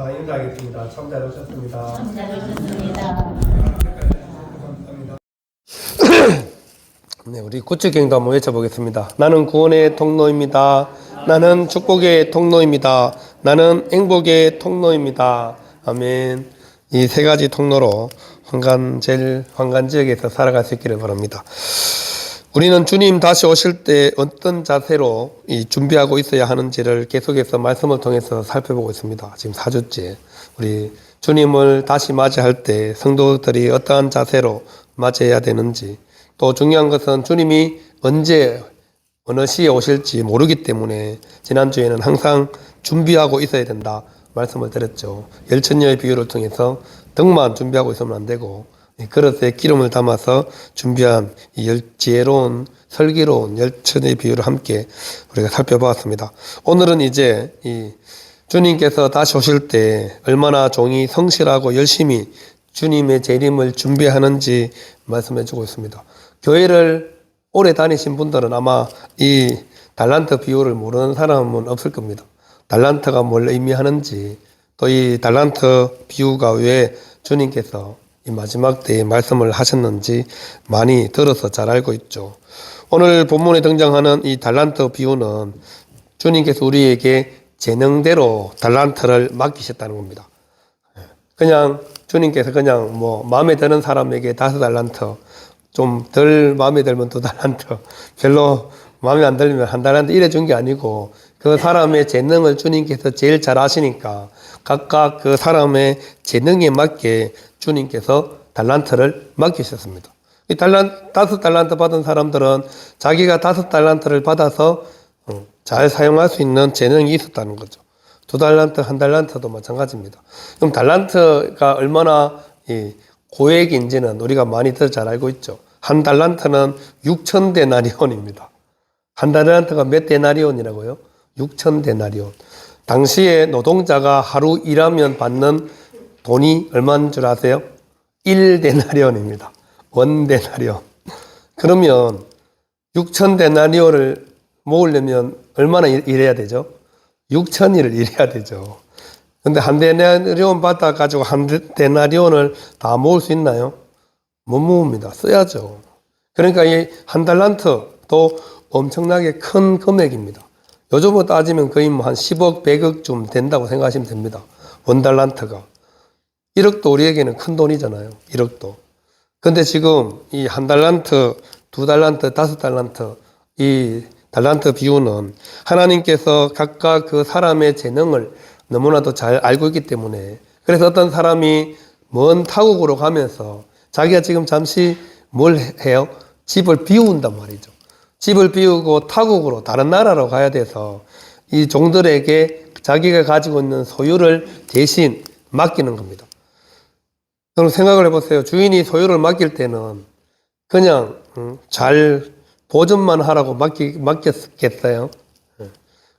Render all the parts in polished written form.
인사하겠습니다. 참 잘 오셨습니다. 참 잘 오셨습니다. 감사합니다. 네, 우리 구축경도 한번 외쳐보겠습니다. 나는 구원의 통로입니다. 나는 축복의 통로입니다. 나는 행복의 통로입니다. 아멘. 이 세 가지 통로로 황간 지역에서 살아갈 수 있기를 바랍니다. 우리는 주님 다시 오실 때 어떤 자세로 준비하고 있어야 하는지를 계속해서 말씀을 통해서 살펴보고 있습니다. 지금 4주째. 우리 주님을 다시 맞이할 때 성도들이 어떠한 자세로 맞이해야 되는지, 또 중요한 것은 주님이 언제 어느 시에 오실지 모르기 때문에 지난주에는 항상 준비하고 있어야 된다 말씀을 드렸죠. 열천녀의 비유를 통해서 등만 준비하고 있으면 안 되고 그릇에 기름을 담아서 준비한 이 지혜로운 슬기로운 열천의 비유를 함께 우리가 살펴보았습니다. 오늘은 이제 이 주님께서 다시 오실 때 얼마나 종이 성실하고 열심히 주님의 재림을 준비하는지 말씀해 주고 있습니다. 교회를 오래 다니신 분들은 아마 이 달란트 비유를 모르는 사람은 없을 겁니다. 달란트가 뭘 의미하는지, 또 이 달란트 비유가 왜 주님께서 이 마지막 때에 말씀을 하셨는지 많이 들어서 잘 알고 있죠. 오늘 본문에 등장하는 이 달란트 비유는 주님께서 우리에게 재능대로 달란트를 맡기셨다는 겁니다. 그냥 주님께서 그냥 뭐 마음에 드는 사람에게 5달란트, 좀 덜 마음에 들면 2달란트, 별로 마음에 안 들면 1달란트 이래 준 게 아니고 그 사람의 재능을 주님께서 제일 잘 아시니까 각각 그 사람의 재능에 맞게 주님께서 달란트를 맡기셨습니다. 이 5달란트 받은 사람들은 자기가 5달란트를 받아서 잘 사용할 수 있는 재능이 있었다는 거죠. 2달란트, 1달란트도 마찬가지입니다. 그럼 달란트가 얼마나 고액인지는 우리가 많이 더 잘 알고 있죠. 1달란트는 6,000데나리온입니다. 1달란트가 몇 데나리온이라고요? 6,000데나리온. 당시에 노동자가 하루 일하면 받는 돈이 얼마인 줄 아세요? 1데나리온입니다. 1데나리온. 그러면 6,000데나리온을 모으려면 얼마나 일해야 되죠? 6,000일을 일해야 되죠. 근데 1데나리온 받아가지고 1데나리온을 다 모을 수 있나요? 못 모읍니다. 써야죠. 그러니까 이 1달란트도 엄청나게 큰 금액입니다. 요즘으로 따지면 거의 뭐 한 10억, 100억쯤 된다고 생각하시면 됩니다. 1달란트가. 1억도 우리에게는 큰 돈이잖아요. 1억도. 근데 지금 이 1달란트, 2달란트, 5달란트, 이 달란트 비유는 하나님께서 각각 그 사람의 재능을 너무나도 잘 알고 있기 때문에, 그래서 어떤 사람이 먼 타국으로 가면서 자기가 지금 잠시 뭘 해요? 집을 비운단 말이죠. 집을 비우고 타국으로 다른 나라로 가야 돼서 이 종들에게 자기가 가지고 있는 소유를 대신 맡기는 겁니다. 여러분 생각을 해보세요. 주인이 소유를 맡길 때는 그냥 잘 보존만 하라고 맡겼겠어요?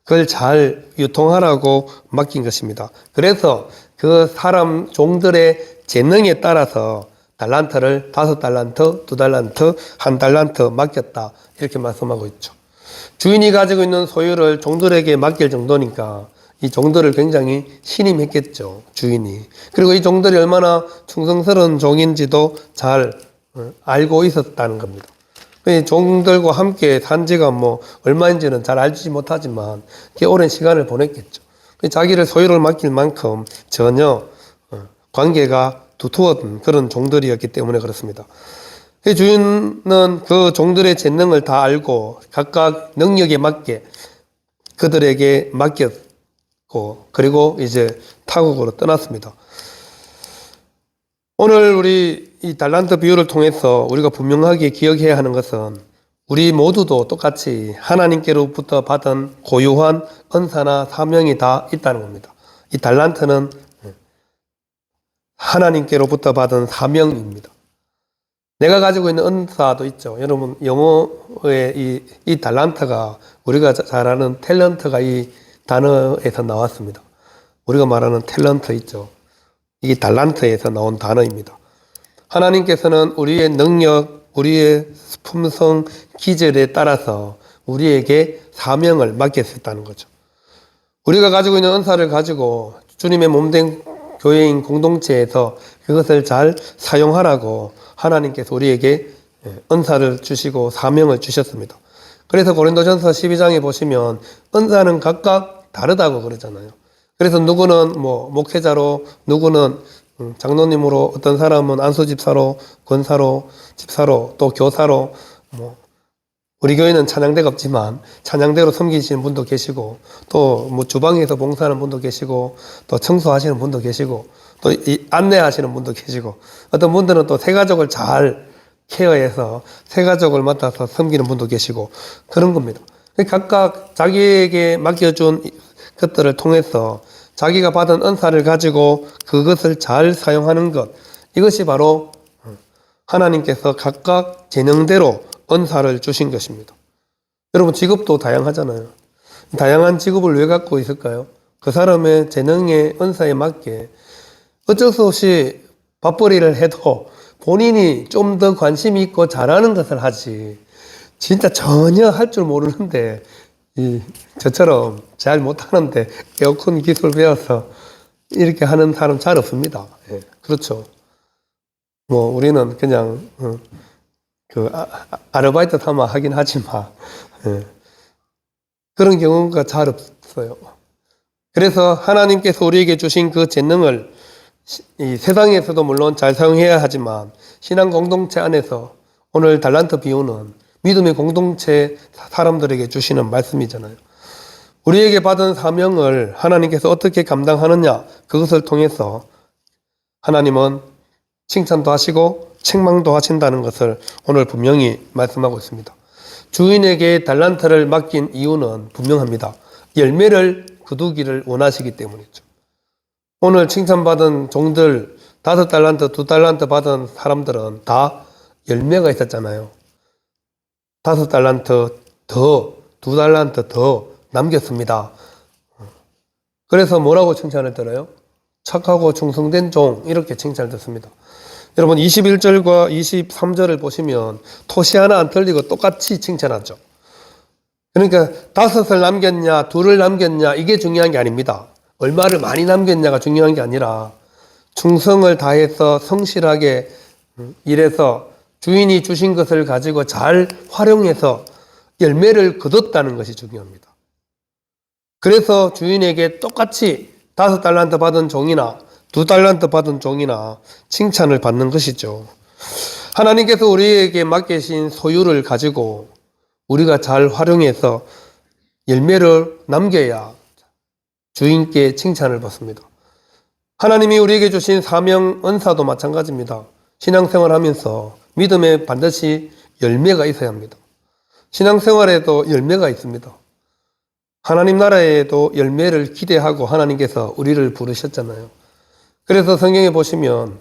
그걸 잘 유통하라고 맡긴 것입니다. 그래서 그 사람 종들의 재능에 따라서 달란트를 5달란트, 2달란트, 1달란트 맡겼다 이렇게 말씀하고 있죠. 주인이 가지고 있는 소유를 종들에게 맡길 정도니까 이 종들을 굉장히 신임했겠죠. 주인이. 그리고 이 종들이 얼마나 충성스러운 종인지도 잘 알고 있었다는 겁니다. 이 종들과 함께 산 지가 뭐 얼마인지는 잘 알지 못하지만 꽤 오랜 시간을 보냈겠죠. 자기를 소유를 맡길 만큼 전혀 관계가 두터웠던 그런 종들이었기 때문에 그렇습니다. 주인은 그 종들의 재능을 다 알고 각각 능력에 맞게 그들에게 맡겼고, 그리고 이제 타국으로 떠났습니다. 오늘 우리 이 달란트 비유를 통해서 우리가 분명하게 기억해야 하는 것은 우리 모두도 똑같이 하나님께로부터 받은 고유한 은사나 사명이 다 있다는 겁니다. 이 달란트는 하나님께로부터 받은 사명입니다. 내가 가지고 있는 은사도 있죠. 여러분 영어의 이 달란트가 우리가 잘 아는 탤런트가 이 단어에서 나왔습니다. 우리가 말하는 탤런트 있죠. 이게 달란트에서 나온 단어입니다. 하나님께서는 우리의 능력, 우리의 품성, 기질에 따라서 우리에게 사명을 맡겼었다는 거죠. 우리가 가지고 있는 은사를 가지고 주님의 몸된 교회인 공동체에서 그것을 잘 사용하라고 하나님께서 우리에게 은사를 주시고 사명을 주셨습니다. 그래서 고린도전서 12장에 보시면 은사는 각각 다르다고 그러잖아요. 그래서 누구는 목회자로, 누구는 장로님으로, 어떤 사람은 안수집사로, 권사로, 집사로, 또 교사로, 우리 교회는 찬양대가 없지만 찬양대로 섬기시는 분도 계시고, 또 주방에서 봉사하는 분도 계시고, 또 청소하시는 분도 계시고, 또 안내하시는 분도 계시고, 어떤 분들은 또 새가족을 잘 케어해서 새가족을 맡아서 섬기는 분도 계시고, 그런 겁니다. 각각 자기에게 맡겨준 것들을 통해서 자기가 받은 은사를 가지고 그것을 잘 사용하는 것, 이것이 바로 하나님께서 각각 재능대로 은사를 주신 것입니다. 여러분, 직업도 다양하잖아요. 다양한 직업을 왜 갖고 있을까요? 그 사람의 재능의 은사에 맞게 어쩔 수 없이 밥벌이를 해도 본인이 좀 더 관심이 있고 잘하는 것을 하지, 진짜 전혀 할 줄 모르는데, 저처럼 잘 못하는데 에어컨 기술 배워서 이렇게 하는 사람 잘 없습니다. 예, 그렇죠. 우리는 그냥 아르바이트 삼아 하긴 하지만, 예, 그런 경우가 잘 없어요. 그래서 하나님께서 우리에게 주신 그 재능을 이 세상에서도 물론 잘 사용해야 하지만, 신앙 공동체 안에서 오늘 달란트 비유는 믿음의 공동체 사람들에게 주시는 말씀이잖아요. 우리에게 받은 사명을 하나님께서 어떻게 감당하느냐, 그것을 통해서 하나님은 칭찬도 하시고 책망도 하신다는 것을 오늘 분명히 말씀하고 있습니다. 주인에게 달란트를 맡긴 이유는 분명합니다. 열매를 거두기를 원하시기 때문이죠. 오늘 칭찬받은 종들, 5달란트, 2달란트 받은 사람들은 다 열매가 있었잖아요. 5달란트 더, 2달란트 더 남겼습니다. 그래서 뭐라고 칭찬을 들어요? 착하고 충성된 종, 이렇게 칭찬을 듣습니다. 여러분, 21절과 23절을 보시면 토시 하나 안 틀리고 똑같이 칭찬하죠. 그러니까 5을 남겼냐, 2를 남겼냐, 이게 중요한 게 아닙니다. 얼마를 많이 남겼냐가 중요한 게 아니라 충성을 다해서 성실하게 일해서 주인이 주신 것을 가지고 잘 활용해서 열매를 거뒀다는 것이 중요합니다. 그래서 주인에게 똑같이 5달란트 받은 종이나 2달란트 받은 종이나 칭찬을 받는 것이죠. 하나님께서 우리에게 맡기신 소유를 가지고 우리가 잘 활용해서 열매를 남겨야 주인께 칭찬을 받습니다. 하나님이 우리에게 주신 사명, 은사도 마찬가지입니다. 신앙생활 하면서 믿음에 반드시 열매가 있어야 합니다. 신앙생활에도 열매가 있습니다. 하나님 나라에도 열매를 기대하고 하나님께서 우리를 부르셨잖아요. 그래서 성경에 보시면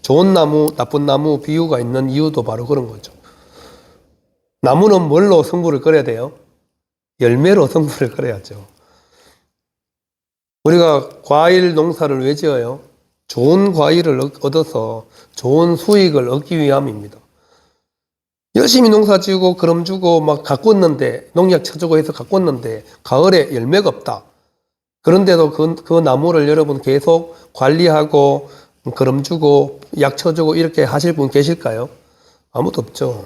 좋은 나무, 나쁜 나무 비유가 있는 이유도 바로 그런 거죠. 나무는 뭘로 성부를 끌어야 돼요? 열매로 성부를 끌어야죠. 우리가 과일 농사를 왜 지어요? 좋은 과일을 얻어서 좋은 수익을 얻기 위함입니다. 열심히 농사 지고 그럼 주고 막 가꿨는데, 농약 쳐주고 해서 가꿨는데 가을에 열매가 없다. 그런데도 그 나무를 여러분 계속 관리하고 그럼 주고 약 쳐주고 이렇게 하실 분 계실까요? 아무도 없죠.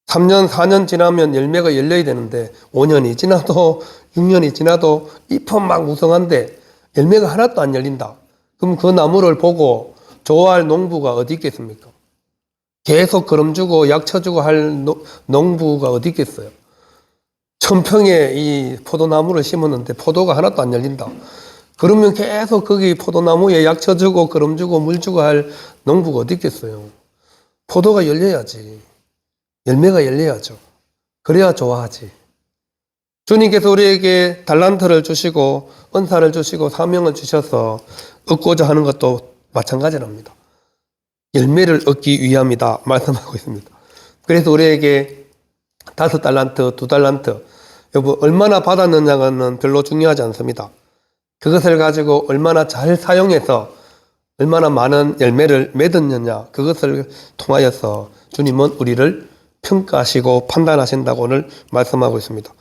3년, 4년 지나면 열매가 열려야 되는데 5년이 지나도 6년이 지나도 잎은 막 무성한데 열매가 하나도 안 열린다. 그럼 그 나무를 보고 좋아할 농부가 어디 있겠습니까? 계속 거름 주고 약 쳐주고 할 농부가 어디 있겠어요? 1000평에 이 포도나무를 심었는데 포도가 하나도 안 열린다. 그러면 계속 거기 포도나무에 약 쳐주고 거름 주고 물 주고 할 농부가 어디 있겠어요? 포도가 열려야지. 열매가 열려야죠. 그래야 좋아하지. 주님께서 우리에게 달란트를 주시고 은사를 주시고 사명을 주셔서 얻고자 하는 것도 마찬가지랍니다. 열매를 얻기 위함이다 말씀하고 있습니다. 그래서 우리에게 5달란트, 2달란트, 여보 얼마나 받았느냐는 별로 중요하지 않습니다. 그것을 가지고 얼마나 잘 사용해서 얼마나 많은 열매를 맺었느냐, 그것을 통하여서 주님은 우리를 평가하시고 판단하신다고 오늘 말씀하고 있습니다.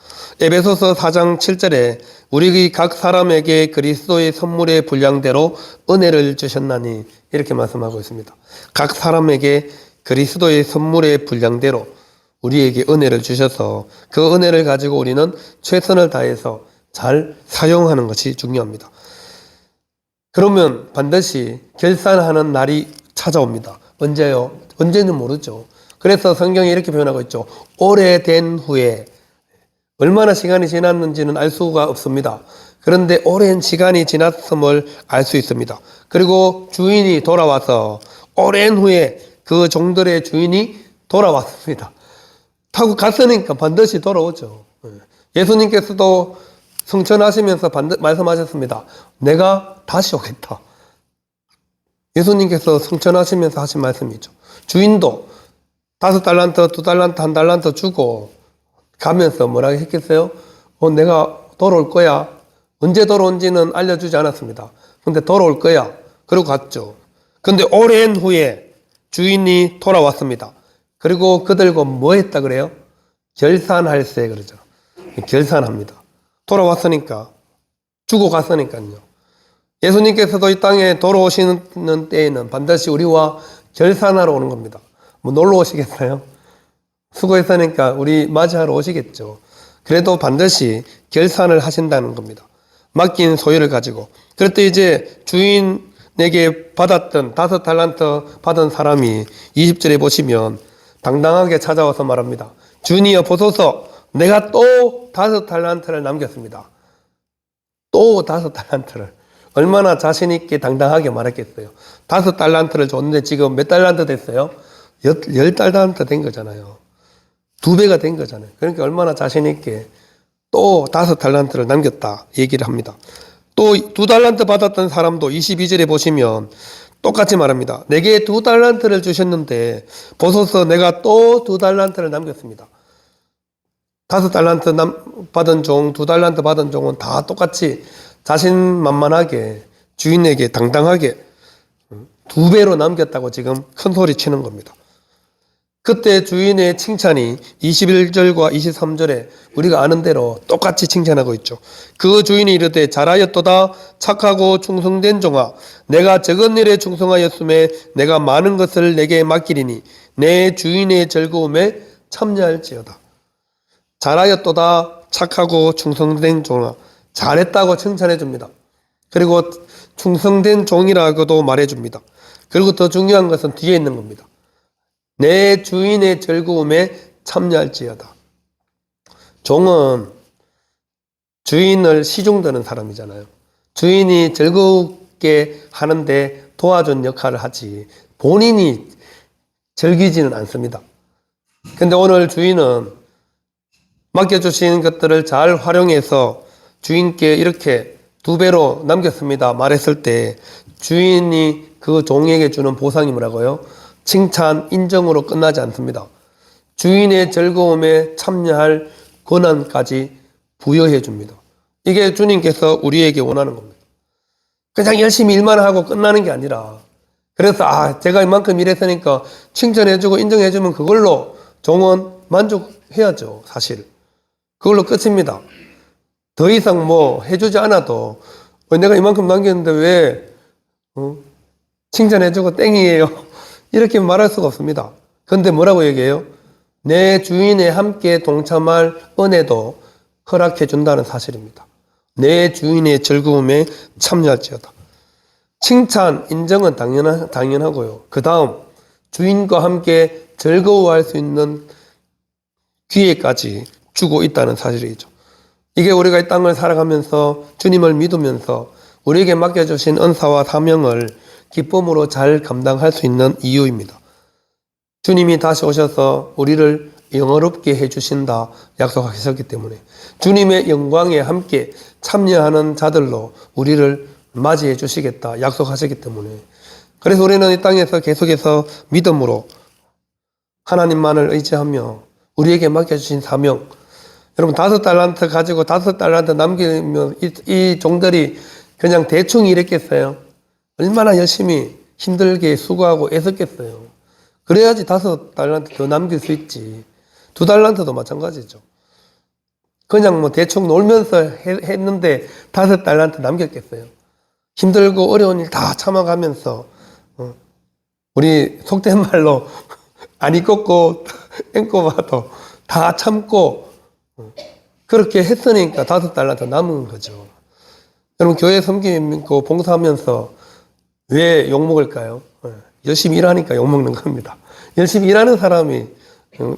에베소서 4장 7절에 우리 각 사람에게 그리스도의 선물의 분량대로 은혜를 주셨나니 이렇게 말씀하고 있습니다. 각 사람에게 그리스도의 선물의 분량대로 우리에게 은혜를 주셔서 그 은혜를 가지고 우리는 최선을 다해서 잘 사용하는 것이 중요합니다. 그러면 반드시 결산하는 날이 찾아옵니다. 언제요? 언제는 모르죠. 그래서 성경이 이렇게 표현하고 있죠. 오래된 후에. 얼마나 시간이 지났는지는 알 수가 없습니다. 그런데 오랜 시간이 지났음을 알 수 있습니다. 그리고 주인이 돌아와서 오랜 후에 그 종들의 주인이 돌아왔습니다. 타고 갔으니까 반드시 돌아오죠. 예수님께서도 성천하시면서 말씀하셨습니다. 내가 다시 오겠다. 예수님께서 성천하시면서 하신 말씀이죠. 주인도 5달란트, 2달란트, 1달란트 주고 가면서 뭐라고 했겠어요? 내가 돌아올 거야. 언제 돌아온지는 알려주지 않았습니다. 근데 돌아올 거야. 그러고 갔죠. 근데 오랜 후에 주인이 돌아왔습니다. 그리고 그들과 뭐 했다 그래요? 결산할세 그러죠. 결산합니다. 돌아왔으니까. 주고 갔으니까요. 예수님께서도 이 땅에 돌아오시는 때에는 반드시 우리와 결산하러 오는 겁니다. 뭐 놀러 오시겠어요? 수고했으니까 우리 맞이하러 오시겠죠. 그래도 반드시 결산을 하신다는 겁니다. 맡긴 소유를 가지고. 그럴 때 이제 주인에게 받았던 5달란트 받은 사람이 20절에 보시면 당당하게 찾아와서 말합니다. 주인이여 보소서 내가 또 5달란트를 남겼습니다. 또 5달란트를. 얼마나 자신 있게 당당하게 말했겠어요. 5달란트를 줬는데 지금 몇 달란트 됐어요? 10달란트 된 거잖아요. 2배가 된 거잖아요. 그러니까 얼마나 자신 있게 또 5달란트를 남겼다 얘기를 합니다. 또 2달란트 받았던 사람도 22절에 보시면 똑같이 말합니다. 내게 2달란트를 주셨는데 보소서 내가 또 2달란트를 남겼습니다. 5달란트 받은 종, 2달란트 받은 종은 다 똑같이 자신만만하게 주인에게 당당하게 2배로 남겼다고 지금 큰 소리 치는 겁니다. 그때 주인의 칭찬이 21절과 23절에 우리가 아는 대로 똑같이 칭찬하고 있죠. 그 주인이 이르되 잘하였도다 착하고 충성된 종아 내가 적은 일에 충성하였음에 내가 많은 것을 내게 맡기리니 내 주인의 즐거움에 참여할지어다. 잘하였도다 착하고 충성된 종아 잘했다고 칭찬해 줍니다. 그리고 충성된 종이라고도 말해 줍니다. 그리고 더 중요한 것은 뒤에 있는 겁니다. 내 주인의 즐거움에 참여할지어다. 종은 주인을 시중드는 사람이잖아요. 주인이 즐겁게 하는데 도와준 역할을 하지 본인이 즐기지는 않습니다. 근데 오늘 주인은 맡겨주신 것들을 잘 활용해서 주인께 이렇게 2배로 남겼습니다 말했을 때 주인이 그 종에게 주는 보상이 뭐라고요? 칭찬, 인정으로 끝나지 않습니다. 주인의 즐거움에 참여할 권한까지 부여해 줍니다. 이게 주님께서 우리에게 원하는 겁니다. 그냥 열심히 일만 하고 끝나는 게 아니라 그래서 제가 이만큼 일했으니까 칭찬해주고 인정해주면 그걸로 종은 만족해야죠. 사실 그걸로 끝입니다. 더 이상 뭐 해주지 않아도 내가 이만큼 남겼는데 왜 칭찬해주고 땡이에요 이렇게 말할 수가 없습니다. 그런데 뭐라고 얘기해요? 내 주인에 함께 동참할 은혜도 허락해 준다는 사실입니다. 내 주인의 즐거움에 참여할지어다. 칭찬, 인정은 당연하고요. 그 다음 주인과 함께 즐거워할 수 있는 기회까지 주고 있다는 사실이죠. 이게 우리가 이 땅을 살아가면서 주님을 믿으면서 우리에게 맡겨주신 은사와 사명을 기쁨으로 잘 감당할 수 있는 이유입니다. 주님이 다시 오셔서 우리를 영화롭게 해주신다 약속하셨기 때문에 주님의 영광에 함께 참여하는 자들로 우리를 맞이해 주시겠다 약속하셨기 때문에 그래서 우리는 이 땅에서 계속해서 믿음으로 하나님만을 의지하며 우리에게 맡겨주신 사명 여러분 5달란트 가지고 5달란트 남기면 이 종들이 그냥 대충 일했겠어요? 얼마나 열심히 힘들게 수고하고 애썼겠어요. 그래야지 5달란트 더 남길 수 있지. 2달란트도 마찬가지죠. 그냥 뭐 대충 놀면서 했는데 5달란트 남겼겠어요. 힘들고 어려운 일 다 참아가면서 우리 속된 말로 안 입고 앵꼬 봐도 다 참고 그렇게 했으니까 5달란트 남은 거죠. 여러분 교회 섬기고 봉사하면서 왜 욕먹을까요? 열심히 일하니까 욕먹는 겁니다. 열심히 일하는 사람이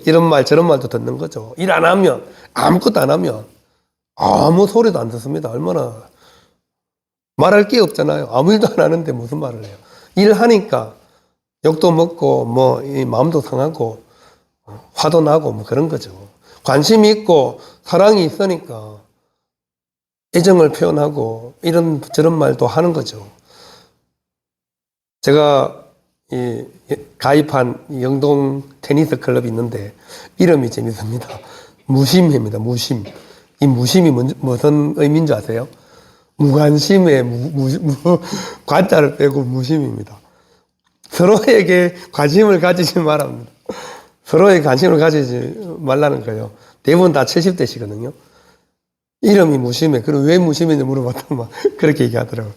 이런 말 저런 말도 듣는 거죠. 일 안 하면 아무것도 안 하면 아무 소리도 안 듣습니다. 얼마나 말할 게 없잖아요. 아무 일도 안 하는데 무슨 말을 해요. 일하니까 욕도 먹고 뭐 이 마음도 상하고 화도 나고 뭐 그런 거죠. 관심이 있고 사랑이 있으니까 애정을 표현하고 이런 저런 말도 하는 거죠. 제가 이 가입한 영동 테니스 클럽이 있는데 이름이 재밌습니다. 무심입니다. 무심. 이 무심이 무슨 의미인 줄 아세요? 무관심에 관자를 빼고 무심입니다. 서로에게 관심을 가지지 말랍니다. 서로에게 관심을 가지지 말라는 거예요. 대부분 다 70대시거든요. 이름이 무심해. 그럼 왜 무심인지 물어봤더니 그렇게 얘기하더라고요.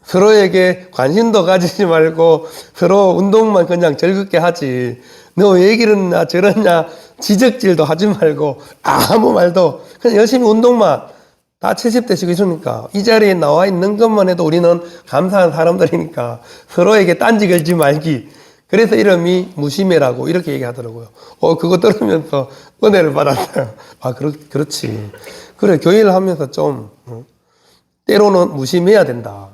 서로에게 관심도 가지지 말고 서로 운동만 그냥 즐겁게 하지. 너 왜 이러냐 저러냐 지적질도 하지 말고 아무 말도 그냥 열심히 운동만. 다 70대시고 있으니까 이 자리에 나와 있는 것만 해도 우리는 감사한 사람들이니까 서로에게 딴지 걸지 말기. 그래서 이름이 무심해라고 이렇게 얘기하더라고요. 그거 들으면서 은혜를 받았어요. 그렇지. 그래, 교회를 하면서 좀 때로는 무심해야 된다.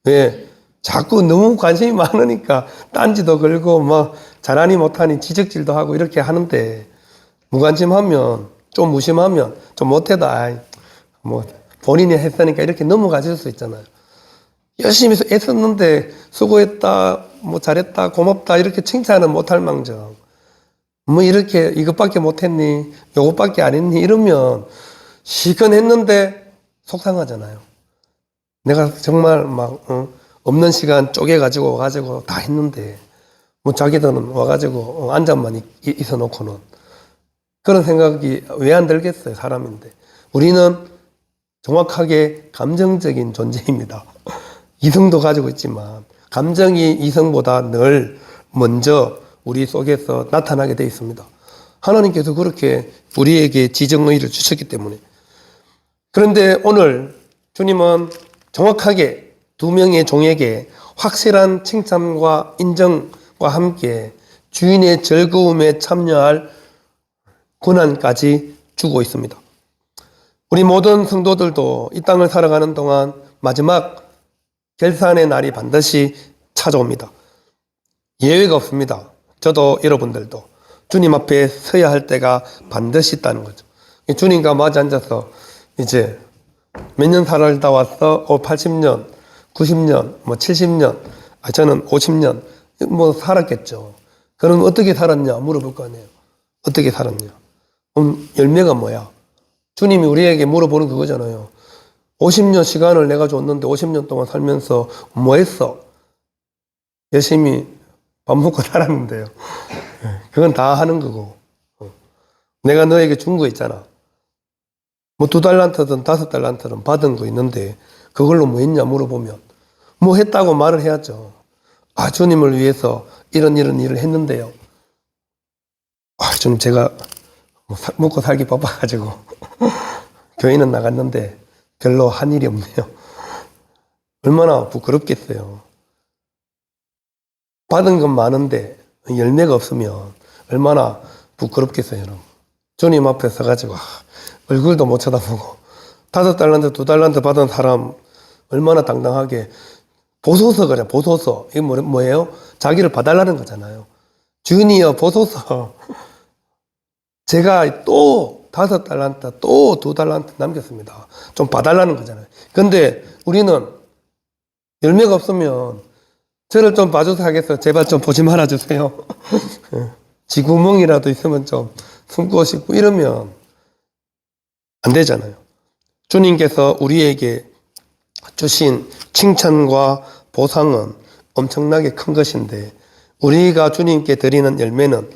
왜? 자꾸 너무 관심이 많으니까 딴지도 걸고 뭐 잘하니 못하니 지적질도 하고 이렇게 하는데 무관심하면 좀 무심하면 좀 못해다 뭐 본인이 했으니까 이렇게 넘어가실 수 있잖아요. 열심히 애썼는데 수고했다 뭐 잘했다 고맙다 이렇게 칭찬은 못할 망정 뭐 이렇게 이것밖에 못했니 요것밖에 안 했니 이러면 시건 했는데 속상하잖아요. 내가 정말 막 없는 시간 쪼개가지고 와가지고 다 했는데 뭐 자기들은 와가지고 앉아만 있어 놓고는 그런 생각이 왜 안 들겠어요. 사람인데 우리는 정확하게 감정적인 존재입니다. 이성도 가지고 있지만 감정이 이성보다 늘 먼저 우리 속에서 나타나게 되어 있습니다. 하나님께서 그렇게 우리에게 지정의를 주셨기 때문에. 그런데 오늘 주님은 정확하게 2명의 종에게 확실한 칭찬과 인정과 함께 주인의 즐거움에 참여할 권한까지 주고 있습니다. 우리 모든 성도들도 이 땅을 살아가는 동안 마지막 결산의 날이 반드시 찾아옵니다. 예외가 없습니다. 저도 여러분들도 주님 앞에 서야 할 때가 반드시 있다는 거죠. 주님과 마주 앉아서 이제 몇 년 살다 왔어? 80년, 90년, 뭐 70년, 저는 50년 뭐 살았겠죠. 그럼 어떻게 살았냐 물어볼 거 아니에요. 어떻게 살았냐. 그럼 열매가 뭐야? 주님이 우리에게 물어보는 그거잖아요. 50년 시간을 내가 줬는데 50년 동안 살면서 뭐 했어? 열심히 밥 먹고 살았는데요. 그건 다 하는 거고. 내가 너에게 준 거 있잖아. 뭐 2달란트든 5달란트든 받은 거 있는데 그걸로 뭐 했냐 물어보면 뭐 했다고 말을 해야죠. 주님을 위해서 이런 일을 했는데요. 주님 제가 먹고 살기 바빠가지고 교회는 나갔는데 별로 한 일이 없네요. 얼마나 부끄럽겠어요. 받은 건 많은데 열매가 없으면 얼마나 부끄럽겠어요, 여러분. 주님 앞에 서가지고 얼굴도 못 쳐다보고 5달란트, 2달란트 받은 사람 얼마나 당당하게 보소서 그래, 보소서. 이게 뭐예요? 자기를 봐달라는 거잖아요. 주인이여 보소서. 제가 또 5달란트, 또 2달란트 남겼습니다. 좀 봐달라는 거잖아요. 근데 우리는 열매가 없으면 저를 좀 봐줘서 하겠어요. 제발 좀 보지 말아주세요. 쥐구멍이라도 있으면 좀 숨고 싶고 이러면 안 되잖아요. 주님께서 우리에게 주신 칭찬과 보상은 엄청나게 큰 것인데 우리가 주님께 드리는 열매는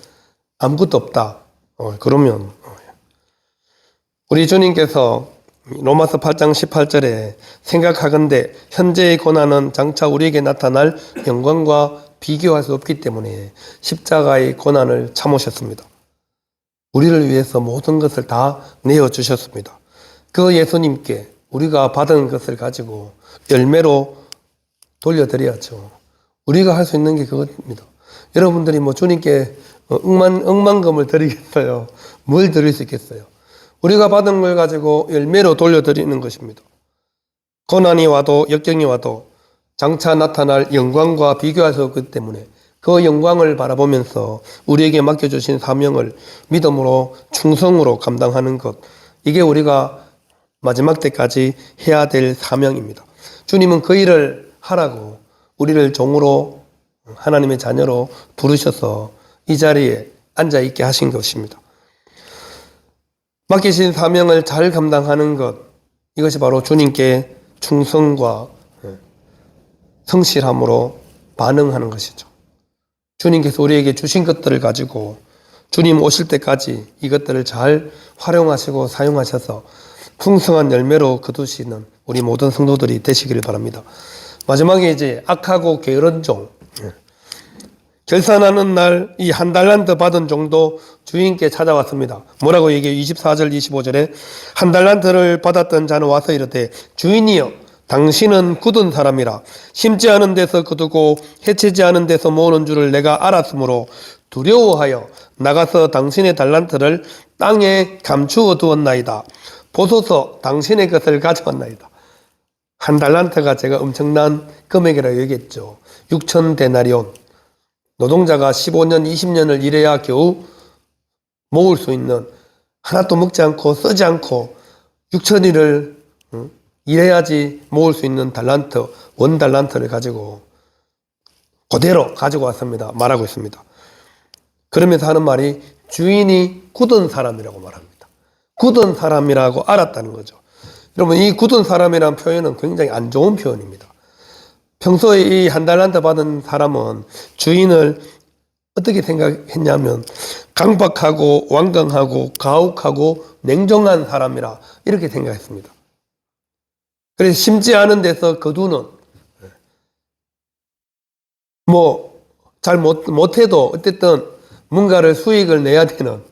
아무것도 없다. 그러면 우리 주님께서 로마서 8장 18절에 생각하건대 현재의 고난은 장차 우리에게 나타날 영광과 비교할 수 없기 때문에 십자가의 고난을 참으셨습니다. 우리를 위해서 모든 것을 다 내어주셨습니다. 그 예수님께 우리가 받은 것을 가지고 열매로 돌려드려야죠. 우리가 할 수 있는 게 그것입니다. 여러분들이 뭐 주님께 억만금을 드리겠어요? 뭘 드릴 수 있겠어요? 우리가 받은 걸 가지고 열매로 돌려드리는 것입니다. 고난이 와도 역경이 와도 장차 나타날 영광과 비교할 수 없기 때문에 그 영광을 바라보면서 우리에게 맡겨주신 사명을 믿음으로 충성으로 감당하는 것, 이게 우리가 마지막 때까지 해야 될 사명입니다. 주님은 그 일을 하라고 우리를 종으로 하나님의 자녀로 부르셔서 이 자리에 앉아있게 하신 것입니다. 맡기신 사명을 잘 감당하는 것, 이것이 바로 주님께 충성과 성실함으로 반응하는 것이죠. 주님께서 우리에게 주신 것들을 가지고 주님 오실 때까지 이것들을 잘 활용하시고 사용하셔서 풍성한 열매로 거두시는 우리 모든 성도들이 되시기를 바랍니다. 마지막에 이제 악하고 게으른 종, 결산하는 날 이 한 달란트 받은 종도 주인께 찾아왔습니다. 뭐라고 얘기해요? 24절 25절에 한 달란트를 받았던 자는 와서 이르되 주인이여 당신은 굳은 사람이라 심지 않은 데서 거두고 해치지 않은 데서 모으는 줄을 내가 알았으므로 두려워하여 나가서 당신의 달란트를 땅에 감추어 두었나이다. 보소서 당신의 것을 가져왔나이다. 한 달란트가 제가 엄청난 금액이라고 얘기했죠. 6천 데나리온. 노동자가 15년, 20년을 일해야 겨우 모을 수 있는, 하나도 먹지 않고 쓰지 않고 6천일을 일해야지 모을 수 있는 달란트, 원 달란트를 가지고 그대로 가지고 왔습니다. 말하고 있습니다. 그러면서 하는 말이 주인이 굳은 사람이라고 말합니다. 굳은 사람이라고 알았다는 거죠. 여러분, 이 굳은 사람이라는 표현은 굉장히 안 좋은 표현입니다. 평소에 이 한 달란트 받은 사람은 주인을 어떻게 생각했냐면 강박하고 완강하고 가혹하고 냉정한 사람이라 이렇게 생각했습니다. 그래서 심지 않은 데서 거두는, 뭐 잘 못해도 어쨌든 뭔가를 수익을 내야 되는,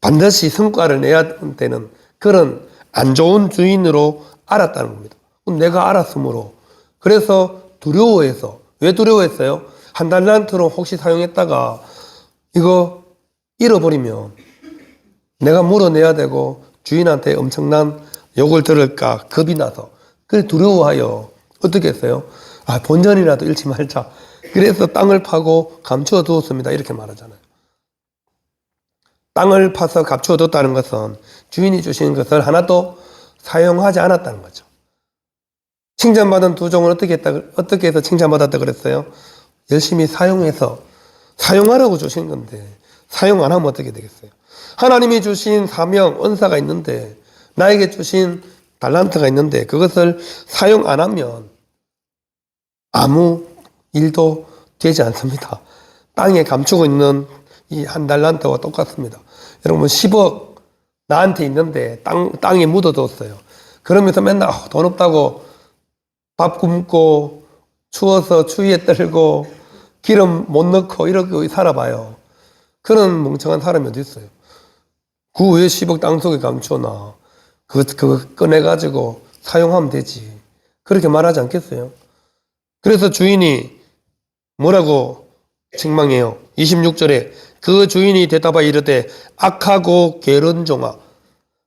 반드시 성과를 내야 되는 그런 안 좋은 주인으로 알았다는 겁니다. 내가 알았으므로. 그래서 두려워해서. 왜 두려워했어요? 한 달란트로 혹시 사용했다가 이거 잃어버리면 내가 물어내야 되고 주인한테 엄청난 욕을 들을까 겁이 나서, 그래 두려워하여 어떻게 했어요? 본전이라도 잃지 말자. 그래서 땅을 파고 감추어 두었습니다. 이렇게 말하잖아요. 땅을 파서 감추어 뒀다는 것은 주인이 주신 것을 하나도 사용하지 않았다는 거죠. 칭찬받은 두 종은 어떻게 해서 칭찬받았다 그랬어요? 열심히 사용해서, 사용하라고 주신 건데 사용 안 하면 어떻게 되겠어요? 하나님이 주신 사명, 은사가 있는데, 나에게 주신 달란트가 있는데 그것을 사용 안 하면 아무 일도 되지 않습니다. 땅에 감추고 있는 이 한 달란트와 똑같습니다. 여러분, 10억 나한테 있는데 땅에 묻어뒀어요. 그러면서 맨날 돈 없다고 밥 굶고 추워서 추위에 떨고 기름 못 넣고 이렇게 살아봐요. 그런 멍청한 사람이 어디 있어요? 그 왜 10억 땅속에 감추어놔? 그거 꺼내가지고 사용하면 되지. 그렇게 말하지 않겠어요? 그래서 주인이 뭐라고 책망해요? 26절에 그 주인이 대답하여 이르되 악하고 게으른 종아,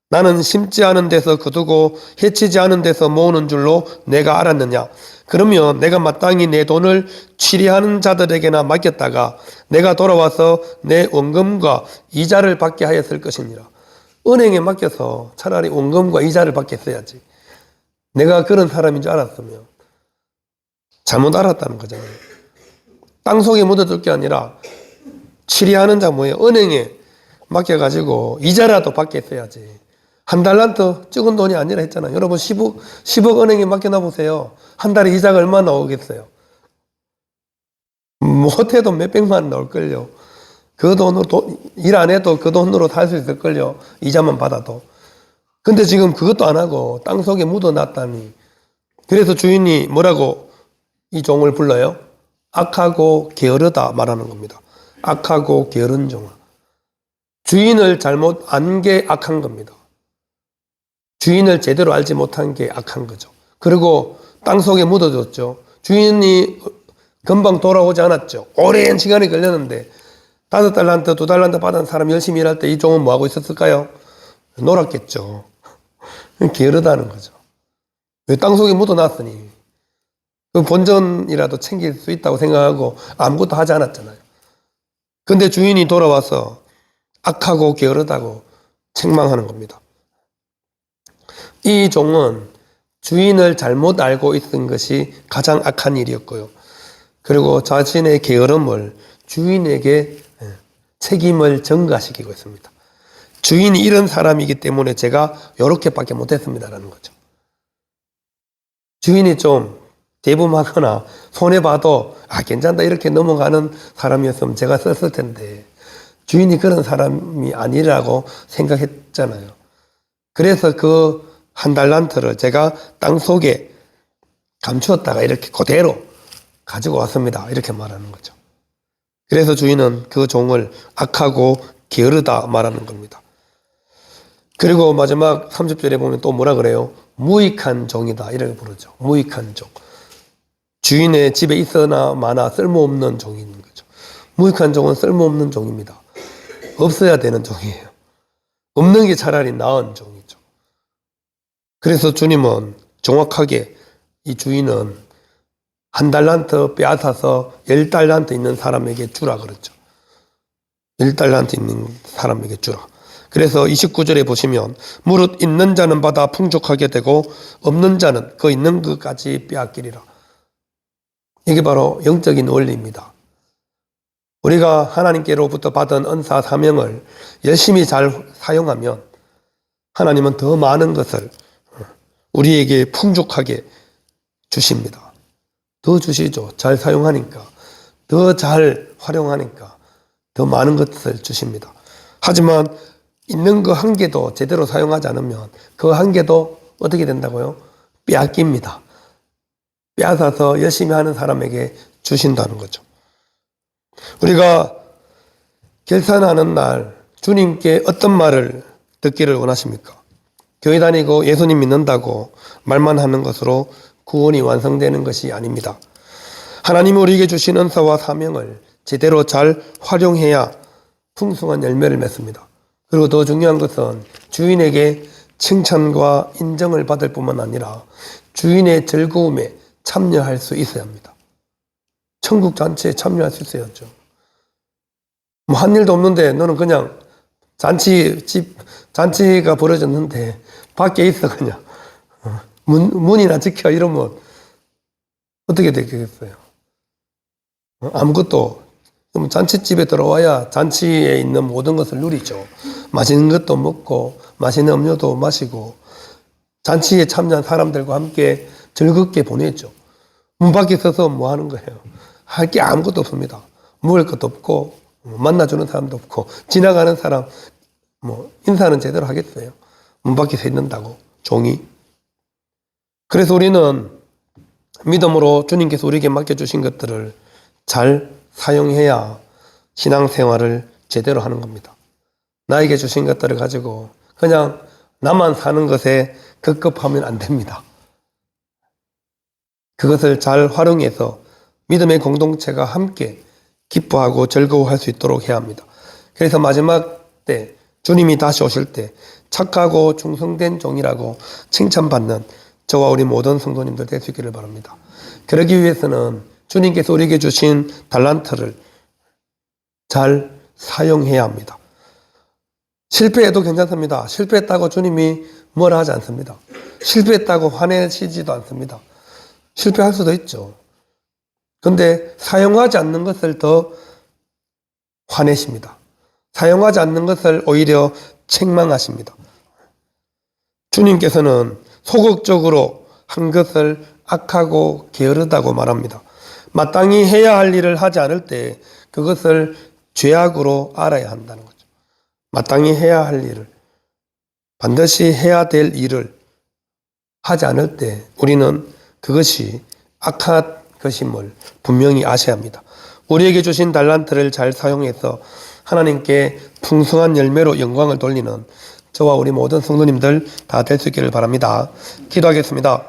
나는 심지 않은 데서 거두고 해치지 않은 데서 모으는 줄로 내가 알았느냐? 그러면 내가 마땅히 내 돈을 취리하는 자들에게나 맡겼다가 내가 돌아와서 내 원금과 이자를 받게 하였을 것이니라. 은행에 맡겨서 차라리 원금과 이자를 받겠어야지. 내가 그런 사람인 줄 알았으면. 잘못 알았다는 거잖아요. 땅속에 묻어둘 게 아니라 취리하는 자 뭐예요? 은행에 맡겨가지고 이자라도 받겠어야지. 한 달란트 적은 돈이 아니라 했잖아요. 여러분 10억 은행에 맡겨놔 보세요. 한 달에 이자가 얼마나 나오겠어요? 못해도 몇백만 원 나올걸요. 그 돈으로 일 안 해도 그 돈으로 살 수 있을걸요. 이자만 받아도. 근데 지금 그것도 안 하고 땅 속에 묻어놨다니. 그래서 주인이 뭐라고 이 종을 불러요? 악하고 게으르다 말하는 겁니다. 악하고 게으른 종아. 주인을 잘못 안 게 악한 겁니다. 주인을 제대로 알지 못한 게 악한 거죠. 그리고 땅 속에 묻어졌죠. 주인이 금방 돌아오지 않았죠. 오랜 시간이 걸렸는데 5달란트, 2달란트 받은 사람 열심히 일할 때 이 종은 뭐 하고 있었을까요? 놀았겠죠. 게으르다는 거죠. 왜 땅 속에 묻어놨으니 그 본전이라도 챙길 수 있다고 생각하고 아무것도 하지 않았잖아요. 근데 주인이 돌아와서 악하고 게으르다고 책망하는 겁니다. 이 종은 주인을 잘못 알고 있은 것이 가장 악한 일이었고요. 그리고 자신의 게으름을 주인에게 책임을 전가시키고 있습니다. 주인이 이런 사람이기 때문에 제가 이렇게밖에 못했습니다라는 거죠. 주인이 좀 대범하거나 손해봐도 괜찮다 이렇게 넘어가는 사람이었으면 제가 썼을 텐데 주인이 그런 사람이 아니라고 생각했잖아요. 그래서 그 1달란트를 제가 땅 속에 감추었다가 이렇게 그대로 가지고 왔습니다. 이렇게 말하는 거죠. 그래서 주인은 그 종을 악하고 게으르다 말하는 겁니다. 그리고 마지막 30절에 보면 또 뭐라 그래요? 무익한 종이다 이렇게 부르죠. 무익한 종. 주인의 집에 있으나 마나 쓸모없는 종이 있는 거죠. 무익한 종은 쓸모없는 종입니다. 없어야 되는 종이에요. 없는 게 차라리 나은 종이죠. 그래서 주님은 정확하게 이 주인은 1달란트 빼앗아서 10달란트 있는 사람에게 주라 그랬죠. 10달란트 있는 사람에게 주라. 그래서 29절에 보시면 무릇 있는 자는 받아 풍족하게 되고 없는 자는 그 있는 것까지 빼앗기리라. 이게 바로 영적인 원리입니다. 우리가 하나님께로부터 받은 은사 사명을 열심히 잘 사용하면 하나님은 더 많은 것을 우리에게 풍족하게 주십니다. 더 주시죠. 잘 사용하니까. 더 잘 활용하니까 더 많은 것을 주십니다. 하지만 있는 그 한 개도 제대로 사용하지 않으면 그 한 개도 어떻게 된다고요? 빼앗깁니다. 빼앗아서 열심히 하는 사람에게 주신다는 거죠. 우리가 결산하는 날 주님께 어떤 말을 듣기를 원하십니까? 교회 다니고 예수님 믿는다고 말만 하는 것으로 구원이 완성되는 것이 아닙니다. 하나님이 우리에게 주신 은사와 사명을 제대로 잘 활용해야 풍성한 열매를 맺습니다. 그리고 더 중요한 것은 주인에게 칭찬과 인정을 받을 뿐만 아니라 주인의 즐거움에 참여할 수 있어야 합니다. 천국 잔치에 참여할 수 있어야죠. 뭐 한 일도 없는데 너는 그냥 잔치가 벌어졌는데 밖에 있어 그냥 문이나 지켜 이러면 어떻게 되겠어요? 아무것도 잔치집에 들어와야 잔치에 있는 모든 것을 누리죠. 맛있는 것도 먹고 맛있는 음료도 마시고 잔치에 참여한 사람들과 함께 즐겁게 보내죠. 문 밖에 서서 뭐 하는 거예요? 할 게 아무것도 없습니다. 먹을 것도 없고 만나주는 사람도 없고 지나가는 사람 뭐 인사는 제대로 하겠어요? 문 밖에 서 있는다고 종이. 그래서 우리는 믿음으로 주님께서 우리에게 맡겨주신 것들을 잘 사용해야 신앙생활을 제대로 하는 겁니다. 나에게 주신 것들을 가지고 그냥 나만 사는 것에 급급하면 안 됩니다. 그것을 잘 활용해서 믿음의 공동체가 함께 기뻐하고 즐거워할 수 있도록 해야 합니다. 그래서 마지막 때 주님이 다시 오실 때 착하고 충성된 종이라고 칭찬받는 저와 우리 모든 성도님들 될 수 있기를 바랍니다. 그러기 위해서는 주님께서 우리에게 주신 달란트를 잘 사용해야 합니다. 실패해도 괜찮습니다. 실패했다고 주님이 뭐라 하지 않습니다. 실패했다고 화내시지도 않습니다. 실패할 수도 있죠. 그런데 사용하지 않는 것을 더 화내십니다. 사용하지 않는 것을 오히려 책망하십니다. 주님께서는 소극적으로 한 것을 악하고 게으르다고 말합니다. 마땅히 해야 할 일을 하지 않을 때 그것을 죄악으로 알아야 한다는 거죠. 마땅히 해야 할 일을, 반드시 해야 될 일을 하지 않을 때 우리는 그것이 악한 것임을 분명히 아셔야 합니다. 우리에게 주신 달란트를 잘 사용해서 하나님께 풍성한 열매로 영광을 돌리는 저와 우리 모든 성도님들 다 될 수 있기를 바랍니다. 기도하겠습니다.